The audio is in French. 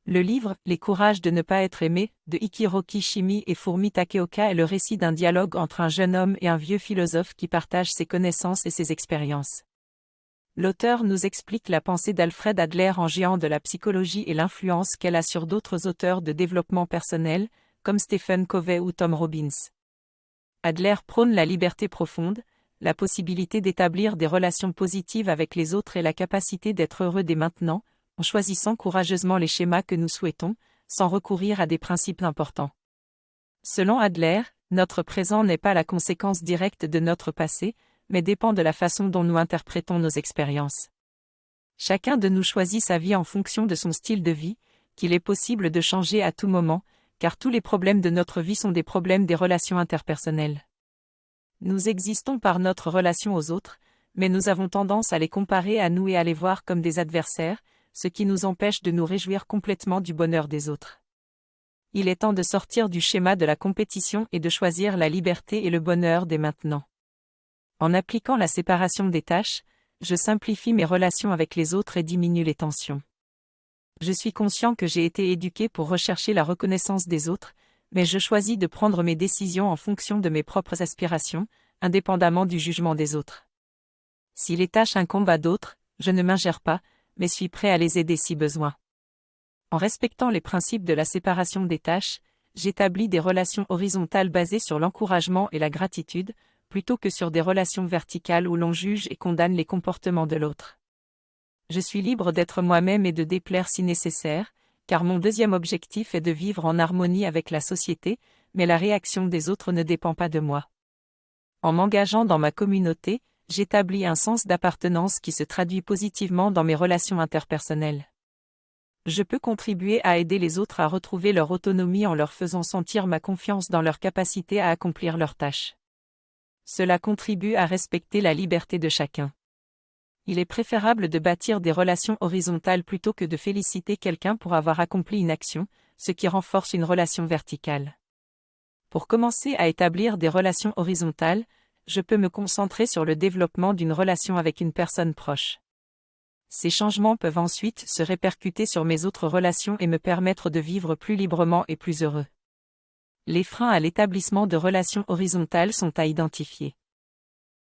Le livre « Les courages de ne pas être aimé » de Ikiro Kishimi et Fumi Takeoka est le récit d'un dialogue entre un jeune homme et un vieux philosophe qui partagent ses connaissances et ses expériences. L'auteur nous explique la pensée d'Alfred Adler en géant de la psychologie et l'influence qu'elle a sur d'autres auteurs de développement personnel, comme Stephen Covey ou Tom Robbins. Adler prône la liberté profonde, la possibilité d'établir des relations positives avec les autres et la capacité d'être heureux dès maintenant, en choisissant courageusement les schémas que nous souhaitons, sans recourir à des principes importants. Selon Adler, notre présent n'est pas la conséquence directe de notre passé, mais dépend de la façon dont nous interprétons nos expériences. Chacun de nous choisit sa vie en fonction de son style de vie, qu'il est possible de changer à tout moment, car tous les problèmes de notre vie sont des problèmes des relations interpersonnelles. Nous existons par notre relation aux autres, mais nous avons tendance à les comparer à nous et à les voir comme des adversaires, ce qui nous empêche de nous réjouir complètement du bonheur des autres. Il est temps de sortir du schéma de la compétition et de choisir la liberté et le bonheur dès maintenant. En appliquant la séparation des tâches, je simplifie mes relations avec les autres et diminue les tensions. Je suis conscient que j'ai été éduqué pour rechercher la reconnaissance des autres, mais je choisis de prendre mes décisions en fonction de mes propres aspirations, indépendamment du jugement des autres. Si les tâches incombent à d'autres, je ne m'ingère pas, mais suis prêt à les aider si besoin. En respectant les principes de la séparation des tâches, j'établis des relations horizontales basées sur l'encouragement et la gratitude, plutôt que sur des relations verticales où l'on juge et condamne les comportements de l'autre. Je suis libre d'être moi-même et de déplaire si nécessaire, car mon deuxième objectif est de vivre en harmonie avec la société, mais la réaction des autres ne dépend pas de moi. En m'engageant dans ma communauté, j'établis un sens d'appartenance qui se traduit positivement dans mes relations interpersonnelles. Je peux contribuer à aider les autres à retrouver leur autonomie en leur faisant sentir ma confiance dans leur capacité à accomplir leurs tâches. Cela contribue à respecter la liberté de chacun. Il est préférable de bâtir des relations horizontales plutôt que de féliciter quelqu'un pour avoir accompli une action, ce qui renforce une relation verticale. Pour commencer à établir des relations horizontales, je peux me concentrer sur le développement d'une relation avec une personne proche. Ces changements peuvent ensuite se répercuter sur mes autres relations et me permettre de vivre plus librement et plus heureux. Les freins à l'établissement de relations horizontales sont à identifier.